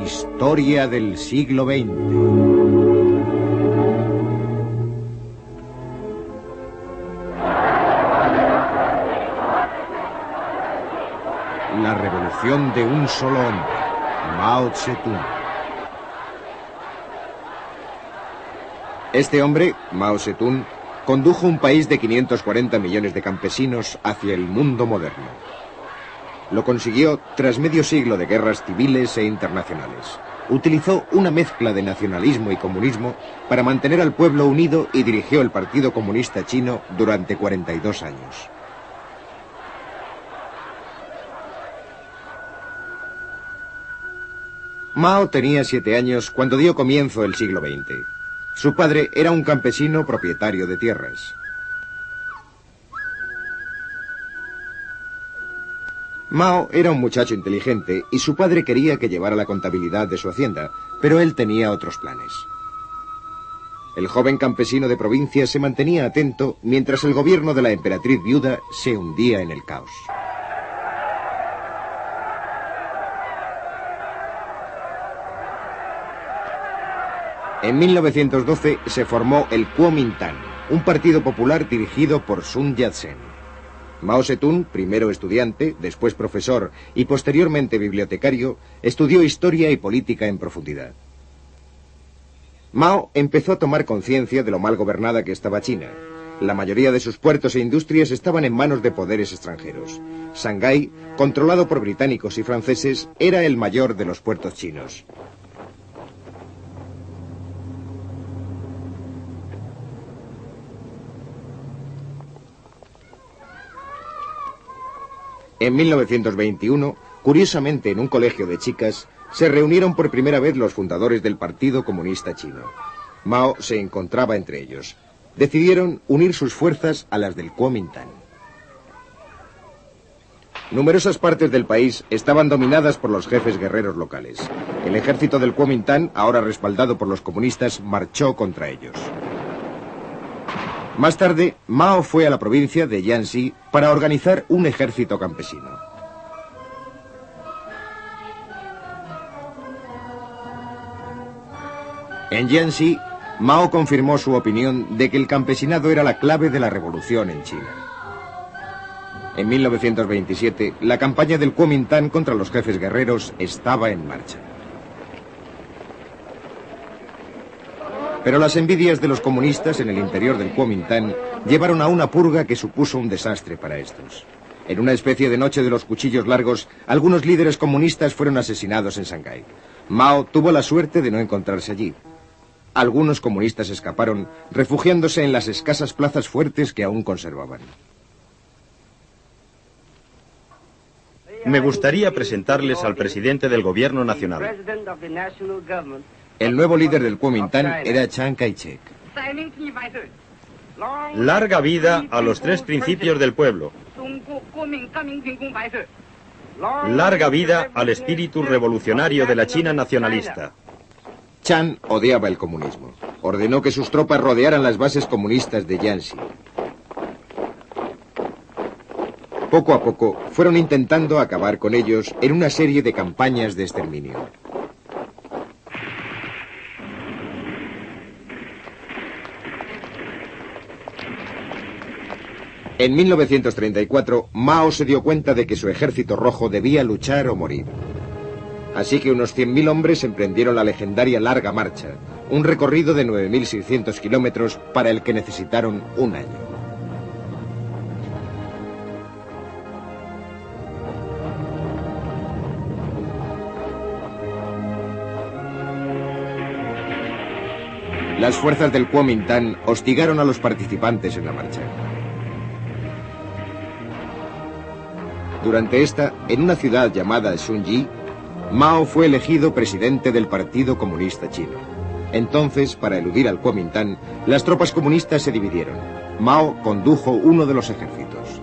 Historia del siglo XX. La revolución de un solo hombre, Mao Zedong. Este hombre, Mao Zedong, condujo un país de 540 millones de campesinos hacia el mundo moderno. Lo consiguió tras medio siglo de guerras civiles e internacionales. Utilizó una mezcla de nacionalismo y comunismo para mantener al pueblo unido y dirigió el Partido Comunista Chino durante 42 años. Mao tenía 7 años cuando dio comienzo el siglo XX. Su padre era un campesino propietario de tierras. Mao era un muchacho inteligente y su padre quería que llevara la contabilidad de su hacienda, pero él tenía otros planes. El joven campesino de provincia se mantenía atento mientras el gobierno de la emperatriz viuda se hundía en el caos. En 1912 se formó el Kuomintang, un partido popular dirigido por Sun Yat-sen. Mao Zedong, primero estudiante, después profesor y posteriormente bibliotecario, estudió historia y política en profundidad. Mao empezó a tomar conciencia de lo mal gobernada que estaba China. La mayoría de sus puertos e industrias estaban en manos de poderes extranjeros. Shanghái, controlado por británicos y franceses, era el mayor de los puertos chinos. En 1921, curiosamente en un colegio de chicas, se reunieron por primera vez los fundadores del Partido Comunista Chino. Mao se encontraba entre ellos. Decidieron unir sus fuerzas a las del Kuomintang. Numerosas partes del país estaban dominadas por los jefes guerreros locales. El ejército del Kuomintang, ahora respaldado por los comunistas, marchó contra ellos. Más tarde, Mao fue a la provincia de Jiangxi para organizar un ejército campesino. En Jiangxi, Mao confirmó su opinión de que el campesinado era la clave de la revolución en China. En 1927, la campaña del Kuomintang contra los jefes guerreros estaba en marcha. Pero las envidias de los comunistas en el interior del Kuomintang llevaron a una purga que supuso un desastre para estos. En una especie de noche de los cuchillos largos, algunos líderes comunistas fueron asesinados en Shanghái. Mao tuvo la suerte de no encontrarse allí. Algunos comunistas escaparon, refugiándose en las escasas plazas fuertes que aún conservaban. Me gustaría presentarles al presidente del gobierno nacional. El nuevo líder del Kuomintang era Chiang Kai-shek. Larga vida a los 3 principios del pueblo. Larga vida al espíritu revolucionario de la China nacionalista. Chiang odiaba el comunismo. Ordenó que sus tropas rodearan las bases comunistas de Jiangxi. Poco a poco fueron intentando acabar con ellos en una serie de campañas de exterminio. En 1934, Mao se dio cuenta de que su ejército rojo debía luchar o morir. Así que unos 100.000 hombres emprendieron la legendaria Larga Marcha, un recorrido de 9.600 kilómetros para el que necesitaron un año. Las fuerzas del Kuomintang hostigaron a los participantes en la marcha. Durante esta, en una ciudad llamada Shunji, Mao fue elegido presidente del Partido Comunista Chino. Entonces, para eludir al Kuomintang, las tropas comunistas se dividieron. Mao condujo uno de los ejércitos.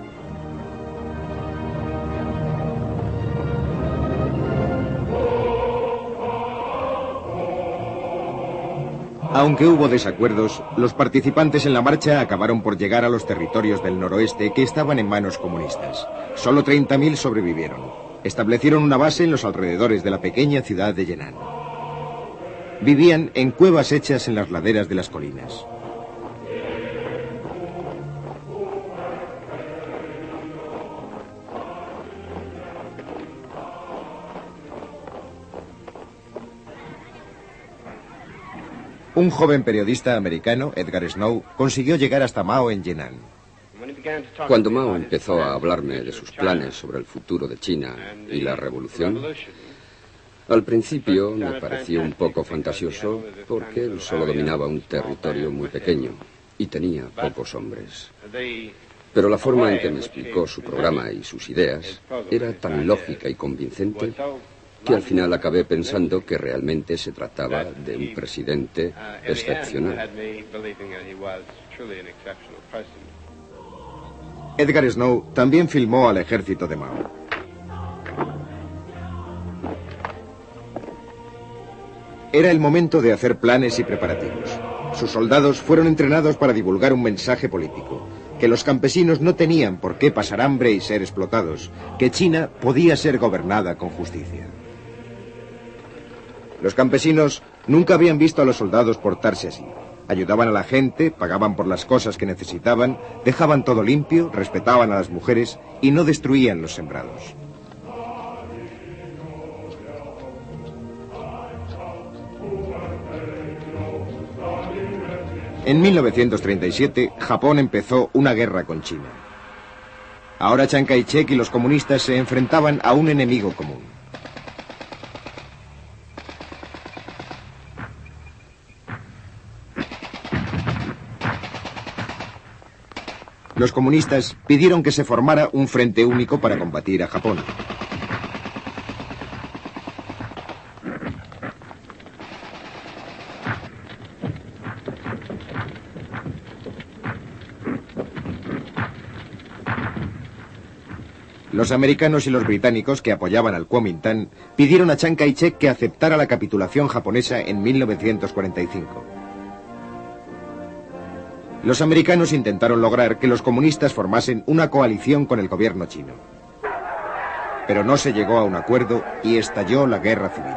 Aunque hubo desacuerdos, los participantes en la marcha acabaron por llegar a los territorios del noroeste que estaban en manos comunistas. Solo 30.000 sobrevivieron. Establecieron una base en los alrededores de la pequeña ciudad de Yenan. Vivían en cuevas hechas en las laderas de las colinas. Un joven periodista americano, Edgar Snow, consiguió llegar hasta Mao en Yenan. Cuando Mao empezó a hablarme de sus planes sobre el futuro de China y la revolución, al principio me pareció un poco fantasioso porque él solo dominaba un territorio muy pequeño y tenía pocos hombres. Pero la forma en que me explicó su programa y sus ideas era tan lógica y convincente que al final acabé pensando que realmente se trataba de un presidente excepcional. Edgar Snow también filmó al ejército de Mao. Era el momento de hacer planes y preparativos. Sus soldados fueron entrenados para divulgar un mensaje político, que los campesinos no tenían por qué pasar hambre y ser explotados, que China podía ser gobernada con justicia. Los campesinos nunca habían visto a los soldados portarse así. Ayudaban a la gente, pagaban por las cosas que necesitaban, dejaban todo limpio, respetaban a las mujeres y no destruían los sembrados. En 1937, Japón empezó una guerra con China. Ahora Chiang Kai-shek y los comunistas se enfrentaban a un enemigo común. Los comunistas pidieron que se formara un frente único para combatir a Japón. Los americanos y los británicos que apoyaban al Kuomintang pidieron a Chiang Kai-shek que aceptara la capitulación japonesa en 1945. Los americanos intentaron lograr que los comunistas formasen una coalición con el gobierno chino. Pero no se llegó a un acuerdo y estalló la guerra civil.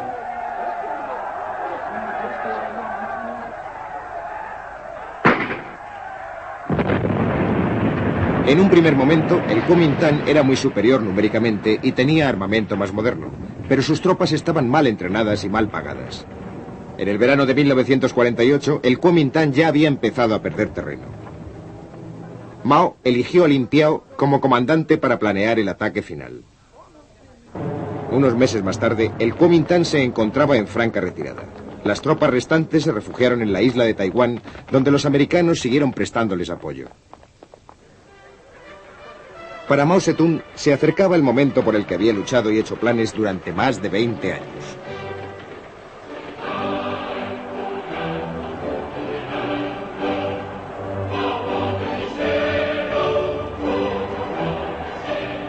En un primer momento, el Kuomintang era muy superior numéricamente y tenía armamento más moderno, pero sus tropas estaban mal entrenadas y mal pagadas. En el verano de 1948, el Kuomintang ya había empezado a perder terreno. Mao eligió a Lin Piao como comandante para planear el ataque final. Unos meses más tarde, el Kuomintang se encontraba en franca retirada. Las tropas restantes se refugiaron en la isla de Taiwán, donde los americanos siguieron prestándoles apoyo. Para Mao Zedong se acercaba el momento por el que había luchado y hecho planes durante más de 20 años.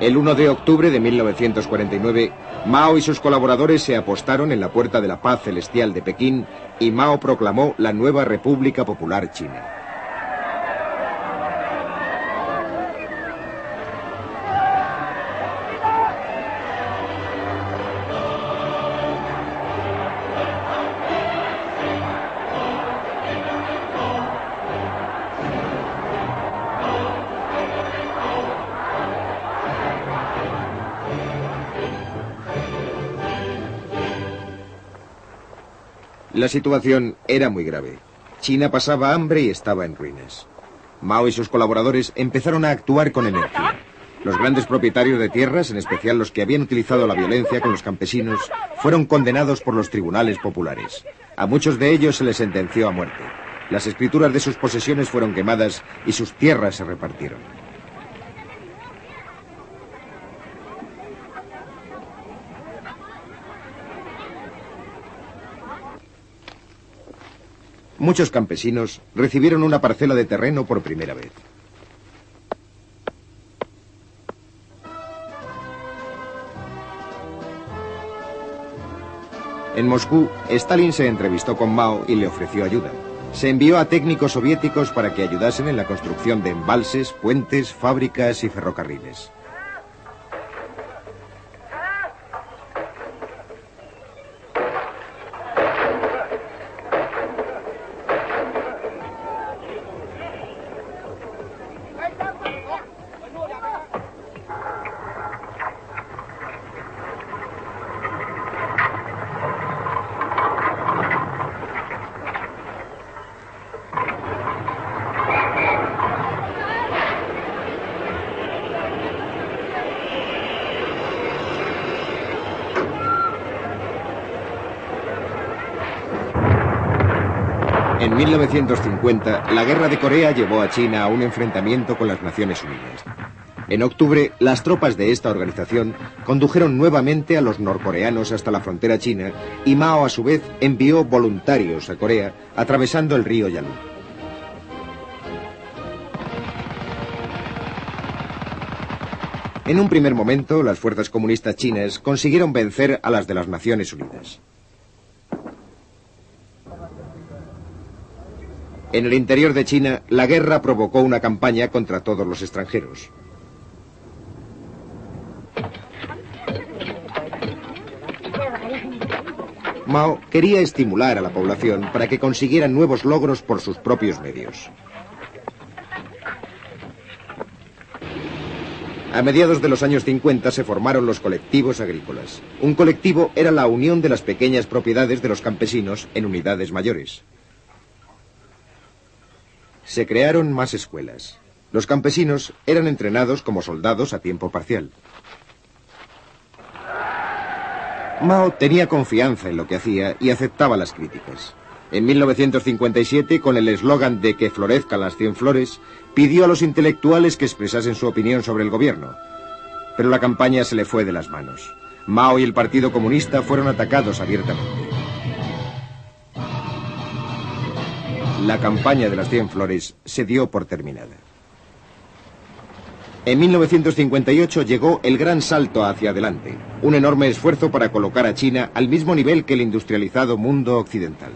El 1 de octubre de 1949, Mao y sus colaboradores se apostaron en la Puerta de la Paz Celestial de Pekín y Mao proclamó la nueva República Popular China. La situación era muy grave. China pasaba hambre y estaba en ruinas. Mao y sus colaboradores empezaron a actuar con energía. Los grandes propietarios de tierras, en especial los que habían utilizado la violencia con los campesinos, fueron condenados por los tribunales populares. A muchos de ellos se les sentenció a muerte. Las escrituras de sus posesiones fueron quemadas y sus tierras se repartieron. Muchos campesinos recibieron una parcela de terreno por primera vez. En Moscú, Stalin se entrevistó con Mao y le ofreció ayuda. Se envió a técnicos soviéticos para que ayudasen en la construcción de embalses, puentes, fábricas y ferrocarriles. En 1950, la Guerra de Corea llevó a China a un enfrentamiento con las Naciones Unidas. En octubre, las tropas de esta organización condujeron nuevamente a los norcoreanos hasta la frontera china y Mao, a su vez, envió voluntarios a Corea atravesando el río Yalu. En un primer momento, las fuerzas comunistas chinas consiguieron vencer a las de las Naciones Unidas. En el interior de China, la guerra provocó una campaña contra todos los extranjeros. Mao quería estimular a la población para que consiguieran nuevos logros por sus propios medios. A mediados de los años 50 se formaron los colectivos agrícolas. Un colectivo era la unión de las pequeñas propiedades de los campesinos en unidades mayores. Se crearon más escuelas. Los campesinos eran entrenados como soldados a tiempo parcial. Mao tenía confianza en lo que hacía y aceptaba las críticas. En 1957, con el eslogan de que florezcan las 100 flores, pidió a los intelectuales que expresasen su opinión sobre el gobierno. Pero la campaña se le fue de las manos. Mao y el Partido Comunista fueron atacados abiertamente. La campaña de las 100 flores se dio por terminada. En 1958 llegó el gran salto hacia adelante, un enorme esfuerzo para colocar a China al mismo nivel que el industrializado mundo occidental.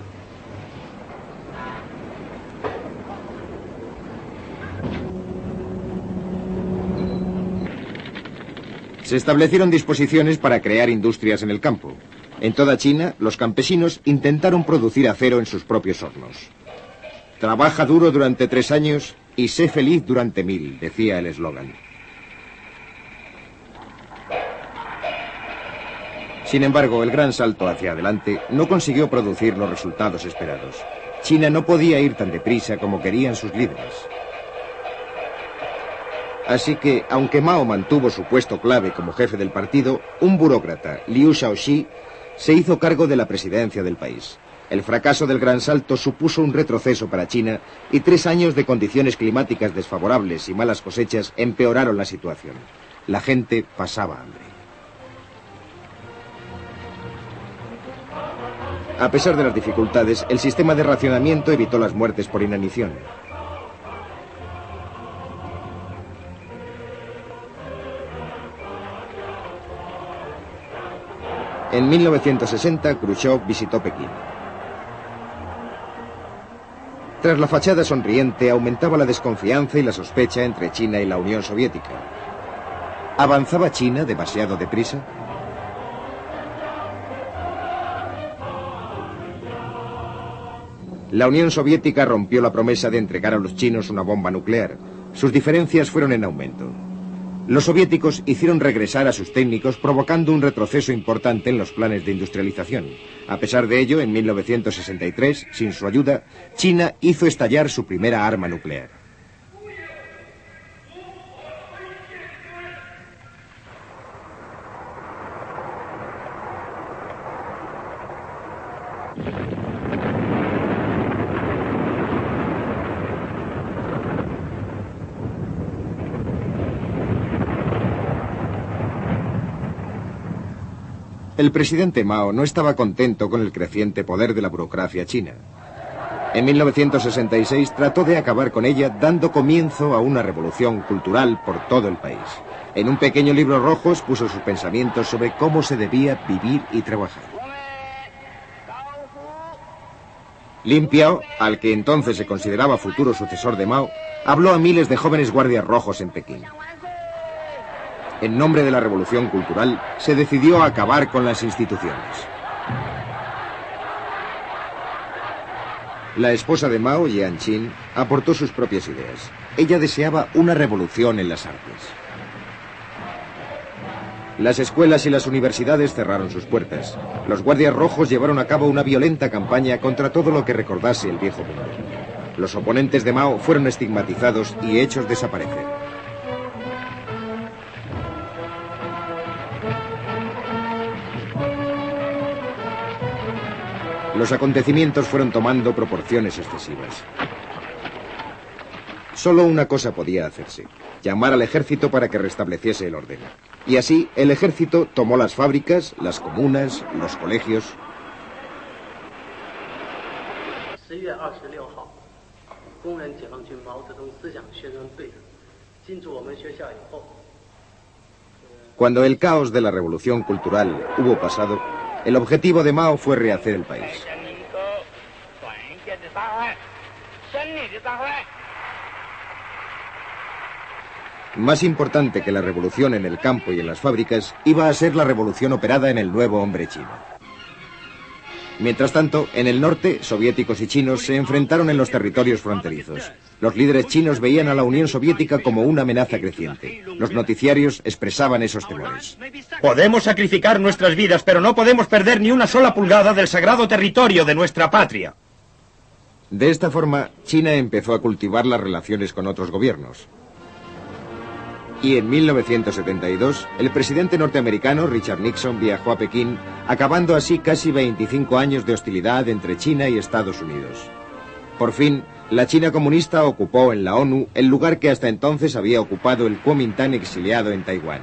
Se establecieron disposiciones para crear industrias en el campo. En toda China, los campesinos intentaron producir acero en sus propios hornos. Trabaja duro durante 3 años y sé feliz durante 1000, decía el eslogan. Sin embargo, el gran salto hacia adelante no consiguió producir los resultados esperados. China no podía ir tan deprisa como querían sus líderes. Así que, aunque Mao mantuvo su puesto clave como jefe del partido, un burócrata, Liu Shaoxi, se hizo cargo de la presidencia del país. El fracaso del gran salto supuso un retroceso para China y 3 años de condiciones climáticas desfavorables y malas cosechas empeoraron la situación. La gente pasaba hambre. A pesar de las dificultades, el sistema de racionamiento evitó las muertes por inanición. En 1960, Khrushchev visitó Pekín. Tras la fachada sonriente, aumentaba la desconfianza y la sospecha entre China y la Unión Soviética. ¿Avanzaba China demasiado deprisa? La Unión Soviética rompió la promesa de entregar a los chinos una bomba nuclear. Sus diferencias fueron en aumento. Los soviéticos hicieron regresar a sus técnicos, provocando un retroceso importante en los planes de industrialización. A pesar de ello, en 1963, sin su ayuda, China hizo estallar su primera arma nuclear. El presidente Mao no estaba contento con el creciente poder de la burocracia china. En 1966 trató de acabar con ella, dando comienzo a una revolución cultural por todo el país. En un pequeño libro rojo expuso sus pensamientos sobre cómo se debía vivir y trabajar. Lin Piao, al que entonces se consideraba futuro sucesor de Mao, habló a miles de jóvenes guardias rojos en Pekín. En nombre de la revolución cultural, se decidió acabar con las instituciones. La esposa de Mao, Jiang Qin, aportó sus propias ideas. Ella deseaba una revolución en las artes. Las escuelas y las universidades cerraron sus puertas. Los guardias rojos llevaron a cabo una violenta campaña contra todo lo que recordase el viejo mundo. Los oponentes de Mao fueron estigmatizados y hechos desaparecer. los acontecimientos fueron tomando proporciones excesivas. Solo una cosa podía hacerse: llamar al ejército para que restableciese el orden. Y así, el ejército tomó las fábricas, las comunas, los colegios. Cuando el caos de la revolución cultural hubo pasado, el objetivo de Mao fue rehacer el país. Más importante que la revolución en el campo y en las fábricas, iba a ser la revolución operada en el nuevo hombre chino. Mientras tanto, en el norte, soviéticos y chinos se enfrentaron en los territorios fronterizos. Los líderes chinos veían a la Unión Soviética como una amenaza creciente. Los noticiarios expresaban esos temores. Podemos sacrificar nuestras vidas, pero no podemos perder ni una sola pulgada del sagrado territorio de nuestra patria. De esta forma, China empezó a cultivar las relaciones con otros gobiernos. Y en 1972, el presidente norteamericano Richard Nixon viajó a Pekín, acabando así casi 25 años de hostilidad entre China y Estados Unidos. Por fin, la China comunista ocupó en la ONU el lugar que hasta entonces había ocupado el Kuomintang exiliado en Taiwán.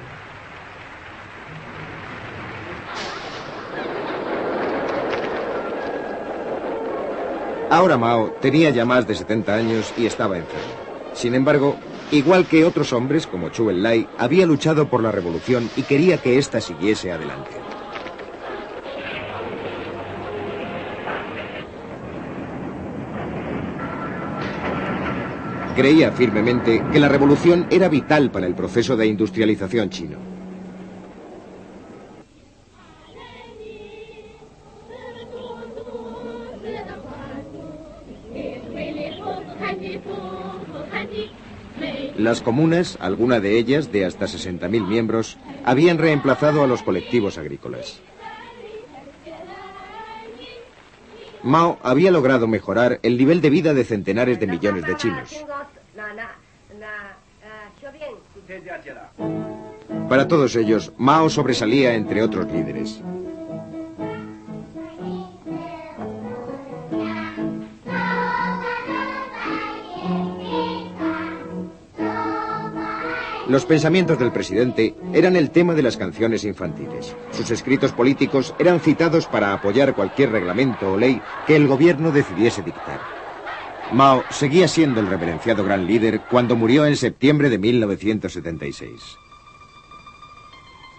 Ahora Mao tenía ya más de 70 años y estaba enfermo. Sin embargo, igual que otros hombres como Zhou Enlai, había luchado por la revolución y quería que ésta siguiese adelante. Creía firmemente que la revolución era vital para el proceso de industrialización chino. Las comunas, alguna de ellas de hasta 60.000 miembros, habían reemplazado a los colectivos agrícolas. Mao había logrado mejorar el nivel de vida de centenares de millones de chinos. Para todos ellos, Mao sobresalía entre otros líderes. Los pensamientos del presidente eran el tema de las canciones infantiles. Sus escritos políticos eran citados para apoyar cualquier reglamento o ley que el gobierno decidiese dictar. Mao seguía siendo el reverenciado gran líder cuando murió en septiembre de 1976.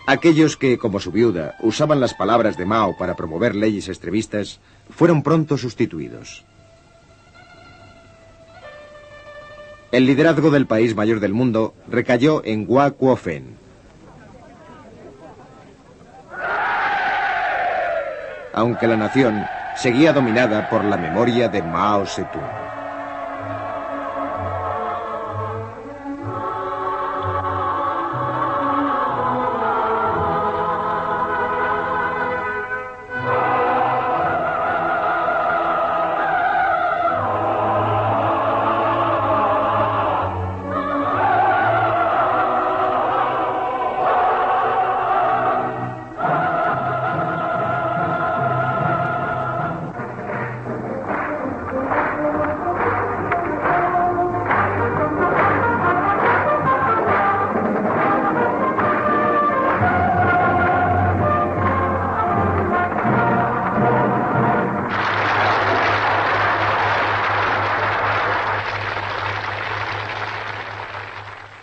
Aquellos que, como su viuda, usaban las palabras de Mao para promover leyes extremistas, fueron pronto sustituidos. El liderazgo del país mayor del mundo recayó en Hua Kuo-fen. Aunque la nación seguía dominada por la memoria de Mao Zedong.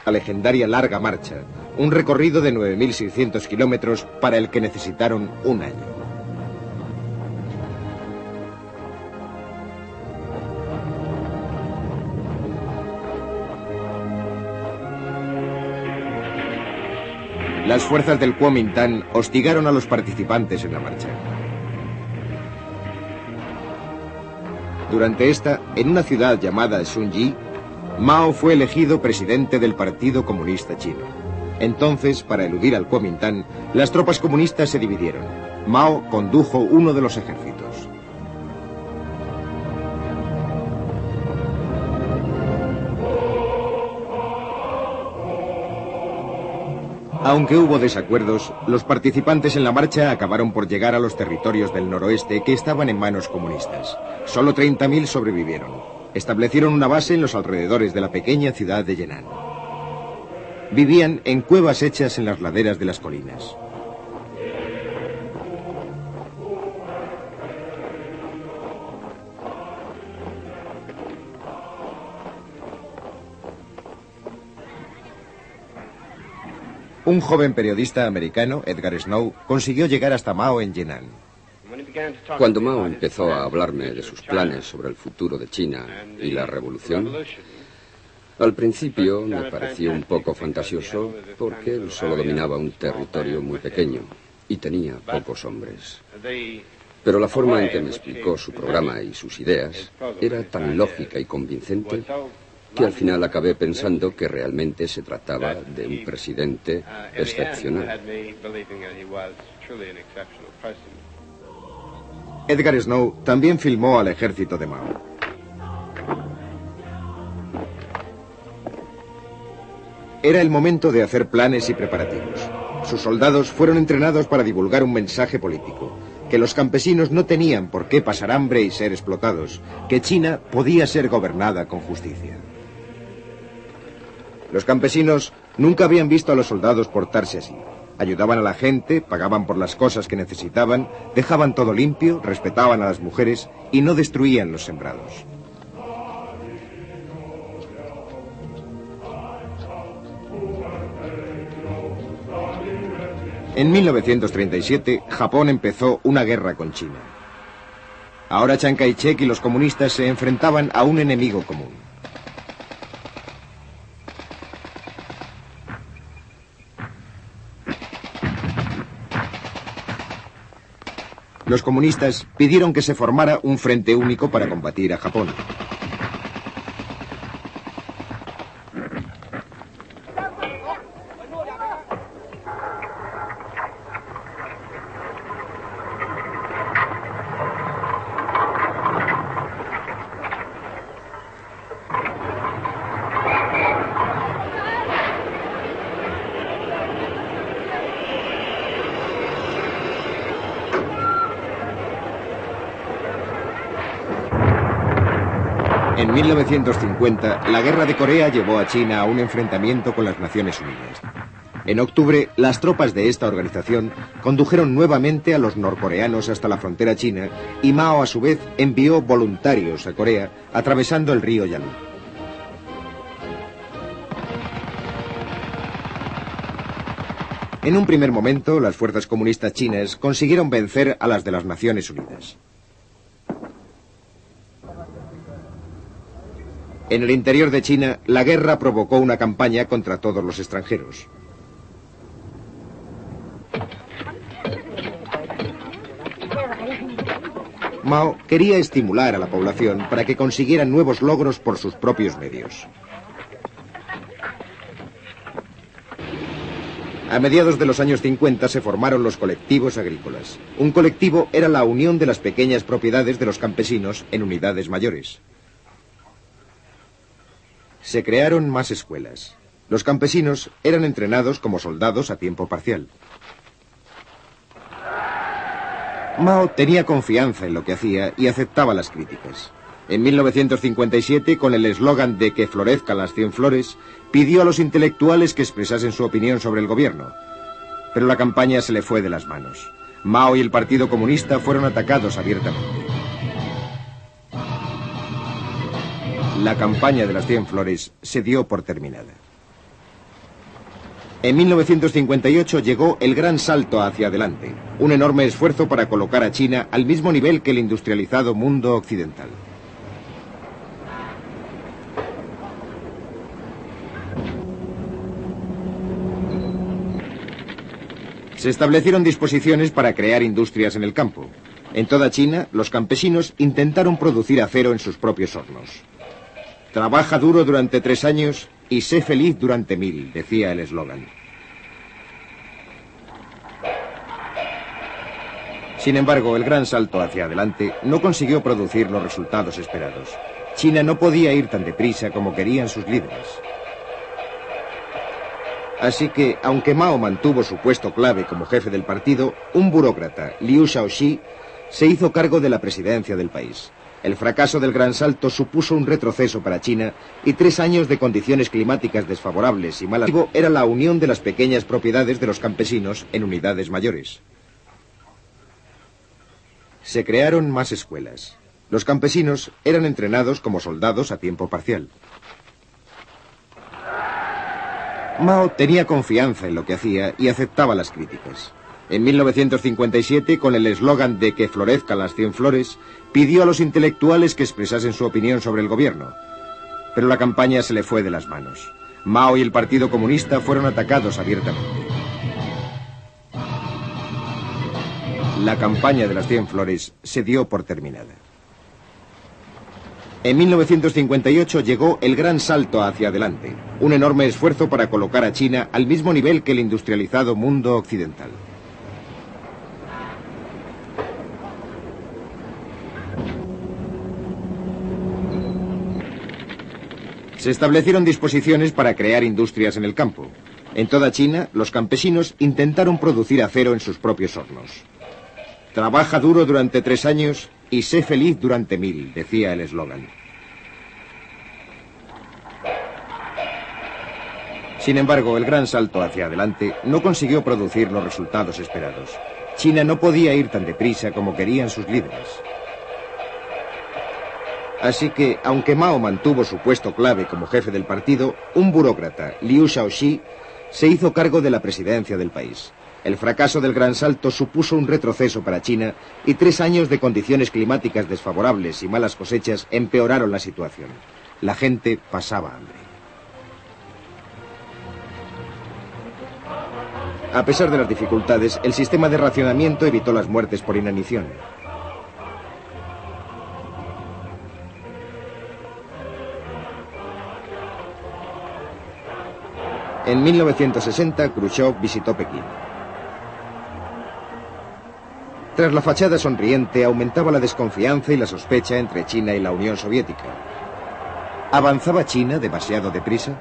La legendaria Larga Marcha, un recorrido de 9.600 kilómetros para el que necesitaron un año. Las fuerzas del Kuomintang hostigaron a los participantes en la marcha. Durante esta, en una ciudad llamada Shunyi, Mao fue elegido presidente del Partido Comunista Chino. Entonces, para eludir al Kuomintang, las tropas comunistas se dividieron. Mao condujo uno de los ejércitos. Aunque hubo desacuerdos, los participantes en la marcha acabaron por llegar a los territorios del noroeste que estaban en manos comunistas. Solo 30.000 sobrevivieron. Establecieron una base en los alrededores de la pequeña ciudad de Yenan. Vivían en cuevas hechas en las laderas de las colinas. Un joven periodista americano, Edgar Snow, consiguió llegar hasta Mao en Yenan. Cuando Mao empezó a hablarme de sus planes sobre el futuro de China y la revolución, al principio me pareció un poco fantasioso porque él solo dominaba un territorio muy pequeño y tenía pocos hombres. Pero la forma en que me explicó su programa y sus ideas era tan lógica y convincente que al final acabé pensando que realmente se trataba de un presidente excepcional. Edgar Snow también filmó al ejército de Mao. Era el momento de hacer planes y preparativos. Sus soldados fueron entrenados para divulgar un mensaje político, que los campesinos no tenían por qué pasar hambre y ser explotados, que China podía ser gobernada con justicia. Los campesinos nunca habían visto a los soldados portarse así. Ayudaban a la gente, pagaban por las cosas que necesitaban, dejaban todo limpio, respetaban a las mujeres y no destruían los sembrados. En 1937, Japón empezó una guerra con China. Ahora Chiang Kai-shek y los comunistas se enfrentaban a un enemigo común. Los comunistas pidieron que se formara un frente único para combatir a Japón. En 1950, la guerra de Corea llevó a China a un enfrentamiento con las Naciones Unidas. En octubre, las tropas de esta organización condujeron nuevamente a los norcoreanos hasta la frontera china y Mao, a su vez, envió voluntarios a Corea atravesando el río Yalu. En un primer momento, las fuerzas comunistas chinas consiguieron vencer a las de las Naciones Unidas. En el interior de China, la guerra provocó una campaña contra todos los extranjeros. Mao quería estimular a la población para que consiguieran nuevos logros por sus propios medios. A mediados de los años 50 se formaron los colectivos agrícolas. Un colectivo era la unión de las pequeñas propiedades de los campesinos en unidades mayores. Se crearon más escuelas. Los campesinos eran entrenados como soldados a tiempo parcial. Mao tenía confianza en lo que hacía y aceptaba las críticas. En 1957, con el eslogan de que florezcan las 100 flores, pidió a los intelectuales que expresasen su opinión sobre el gobierno. Pero la campaña se le fue de las manos. Mao y el Partido Comunista fueron atacados abiertamente. La campaña de las 100 flores se dio por terminada. En 1958 llegó el gran salto hacia adelante, un enorme esfuerzo para colocar a China al mismo nivel que el industrializado mundo occidental. Se establecieron disposiciones para crear industrias en el campo. En toda China, los campesinos intentaron producir acero en sus propios hornos. Trabaja duro durante 3 años y sé feliz durante 1000, decía el eslogan. Sin embargo, el gran salto hacia adelante no consiguió producir los resultados esperados. China no podía ir tan deprisa como querían sus líderes. Así que, aunque Mao mantuvo su puesto clave como jefe del partido, un burócrata, Liu Shaoxi, se hizo cargo de la presidencia del país. El fracaso del Gran Salto supuso un retroceso para China y 3 años de condiciones climáticas desfavorables y malas. Era la unión de las pequeñas propiedades de los campesinos en unidades mayores. Se crearon más escuelas. Los campesinos eran entrenados como soldados a tiempo parcial. Mao tenía confianza en lo que hacía y aceptaba las críticas. En 1957, con el eslogan de que florezcan las 100 flores, pidió a los intelectuales que expresasen su opinión sobre el gobierno. Pero la campaña se le fue de las manos. Mao y el Partido Comunista fueron atacados abiertamente. La campaña de las 100 flores se dio por terminada. En 1958 llegó el Gran Salto hacia adelante, un enorme esfuerzo para colocar a China al mismo nivel que el industrializado mundo occidental. Se establecieron disposiciones para crear industrias en el campo. En toda China, los campesinos intentaron producir acero en sus propios hornos. Trabaja duro durante 3 años y sé feliz durante 1000, decía el eslogan. Sin embargo, el Gran Salto hacia adelante no consiguió producir los resultados esperados. China no podía ir tan deprisa como querían sus líderes. Así que, aunque Mao mantuvo su puesto clave como jefe del partido, un burócrata, Liu Shaoxi, se hizo cargo de la presidencia del país. El fracaso del Gran Salto supuso un retroceso para China y 3 años de condiciones climáticas desfavorables y malas cosechas empeoraron la situación. La gente pasaba hambre. A pesar de las dificultades, el sistema de racionamiento evitó las muertes por inanición. En 1960, Khrushchev visitó Pekín. Tras la fachada sonriente, aumentaba la desconfianza y la sospecha entre China y la Unión Soviética. ¿Avanzaba China demasiado deprisa?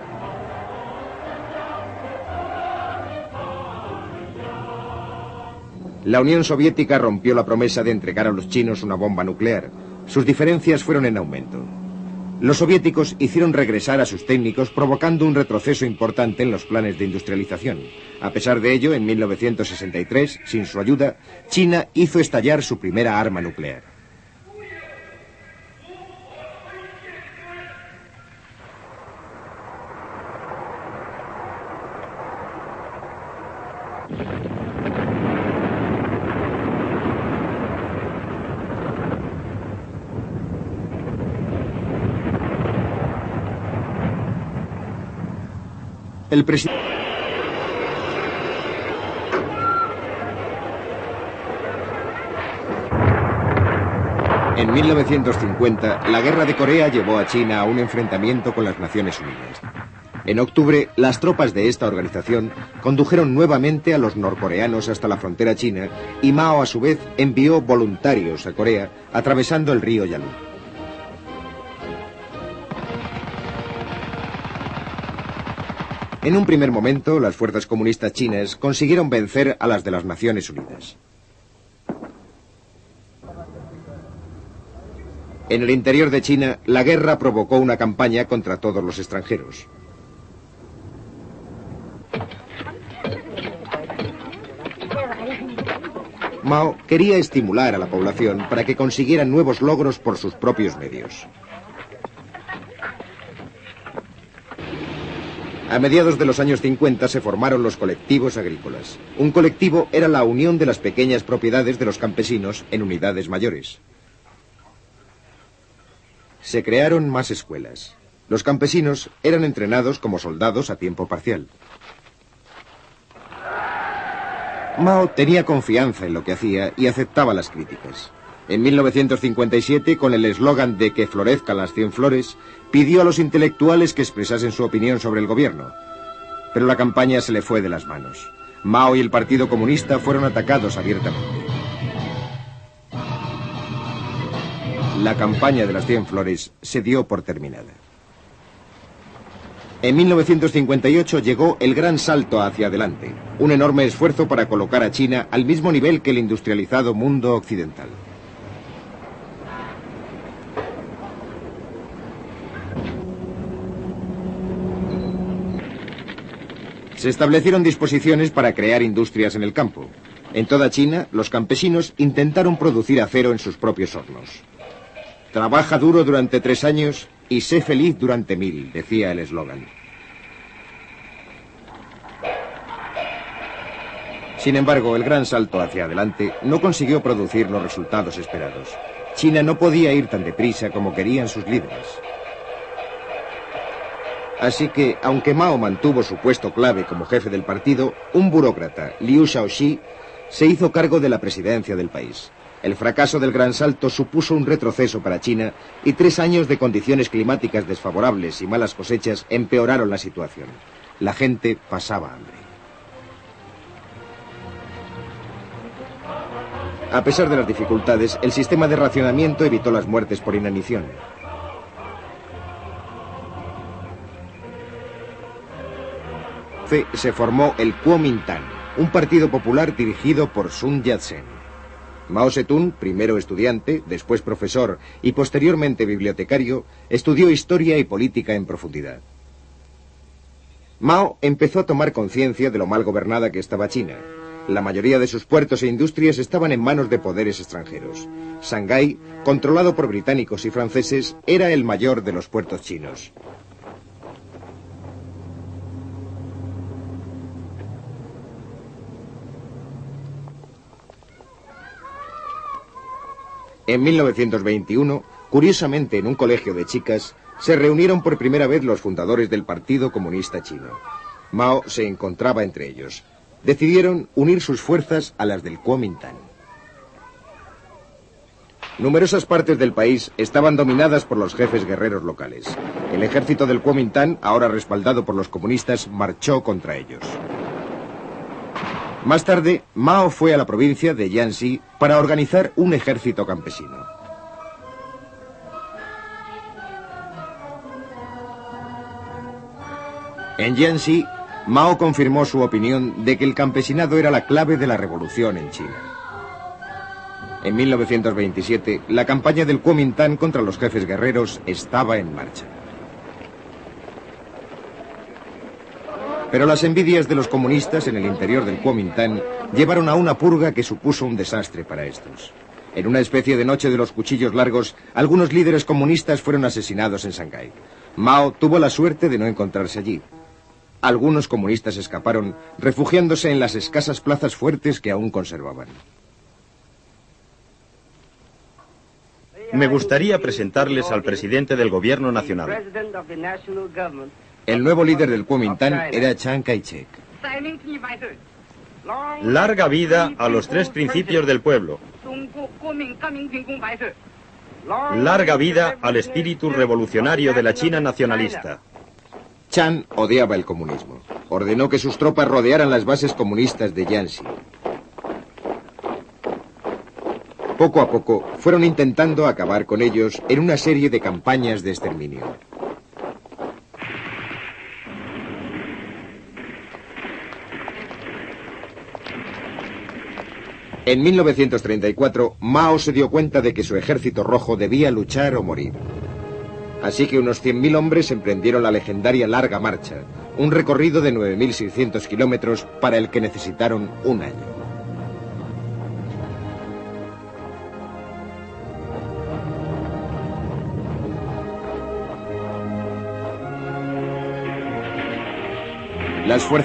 La Unión Soviética rompió la promesa de entregar a los chinos una bomba nuclear. Sus diferencias fueron en aumento. Los soviéticos hicieron regresar a sus técnicos, provocando un retroceso importante en los planes de industrialización. A pesar de ello, en 1963, sin su ayuda, China hizo estallar su primera arma nuclear. El presidente... En 1950, la guerra de Corea llevó a China a un enfrentamiento con las Naciones Unidas. En octubre, las tropas de esta organización condujeron nuevamente a los norcoreanos hasta la frontera china y Mao, a su vez, envió voluntarios a Corea atravesando el río Yalu. En un primer momento, las fuerzas comunistas chinas consiguieron vencer a las de las Naciones Unidas. En el interior de China, la guerra provocó una campaña contra todos los extranjeros. Mao quería estimular a la población para que consiguieran nuevos logros por sus propios medios. A mediados de los años 50 se formaron los colectivos agrícolas. Un colectivo era la unión de las pequeñas propiedades de los campesinos en unidades mayores. Se crearon más escuelas. Los campesinos eran entrenados como soldados a tiempo parcial. Mao tenía confianza en lo que hacía y aceptaba las críticas. En 1957, con el eslogan de que florezcan las 100 flores, pidió a los intelectuales que expresasen su opinión sobre el gobierno. Pero la campaña se le fue de las manos. Mao y el Partido Comunista fueron atacados abiertamente. La campaña de las 100 flores se dio por terminada. En 1958 llegó el gran salto hacia adelante, un enorme esfuerzo para colocar a China al mismo nivel que el industrializado mundo occidental. Se establecieron disposiciones para crear industrias en el campo. En toda China, los campesinos intentaron producir acero en sus propios hornos. Trabaja duro durante 3 años y sé feliz durante 1000, decía el eslogan. Sin embargo, el gran salto hacia adelante no consiguió producir los resultados esperados. China no podía ir tan deprisa como querían sus líderes. Así que, aunque Mao mantuvo su puesto clave como jefe del partido, un burócrata, Liu Shaoxi, se hizo cargo de la presidencia del país. El fracaso del gran salto supuso un retroceso para China y 3 años de condiciones climáticas desfavorables y malas cosechas empeoraron la situación. La gente pasaba hambre. A pesar de las dificultades, el sistema de racionamiento evitó las muertes por inanición. Se formó el Kuomintang, un partido popular dirigido por Sun Yat-sen. Mao Zedong, primero estudiante, después profesor y posteriormente bibliotecario, estudió historia y política en profundidad. Mao empezó a tomar conciencia de lo mal gobernada que estaba China. La mayoría de sus puertos e industrias estaban en manos de poderes extranjeros. Shanghái, controlado por británicos y franceses, era el mayor de los puertos chinos. En 1921, curiosamente en un colegio de chicas, se reunieron por primera vez los fundadores del Partido Comunista Chino. Mao se encontraba entre ellos. Decidieron unir sus fuerzas a las del Kuomintang. Numerosas partes del país estaban dominadas por los jefes guerreros locales. El ejército del Kuomintang, ahora respaldado por los comunistas, marchó contra ellos. Más tarde, Mao fue a la provincia de Jiangxi para organizar un ejército campesino. En Jiangxi, Mao confirmó su opinión de que el campesinado era la clave de la revolución en China. En 1927, la campaña del Kuomintang contra los jefes guerreros estaba en marcha. Pero las envidias de los comunistas en el interior del Kuomintang llevaron a una purga que supuso un desastre para estos. En una especie de noche de los cuchillos largos, algunos líderes comunistas fueron asesinados en Shanghái. Mao tuvo la suerte de no encontrarse allí. Algunos comunistas escaparon, refugiándose en las escasas plazas fuertes que aún conservaban. Me gustaría presentarles al presidente del gobierno nacional. El nuevo líder del Kuomintang era Chiang Kai-shek. Larga vida a los 3 principios del pueblo. Larga vida al espíritu revolucionario de la China nacionalista. Chiang odiaba el comunismo. Ordenó que sus tropas rodearan las bases comunistas de Jiangxi. Poco a poco fueron intentando acabar con ellos en una serie de campañas de exterminio. En 1934, Mao se dio cuenta de que su ejército rojo debía luchar o morir. Así que unos 100.000 hombres emprendieron la legendaria Larga Marcha, un recorrido de 9.600 kilómetros para el que necesitaron un año. Las fuerzas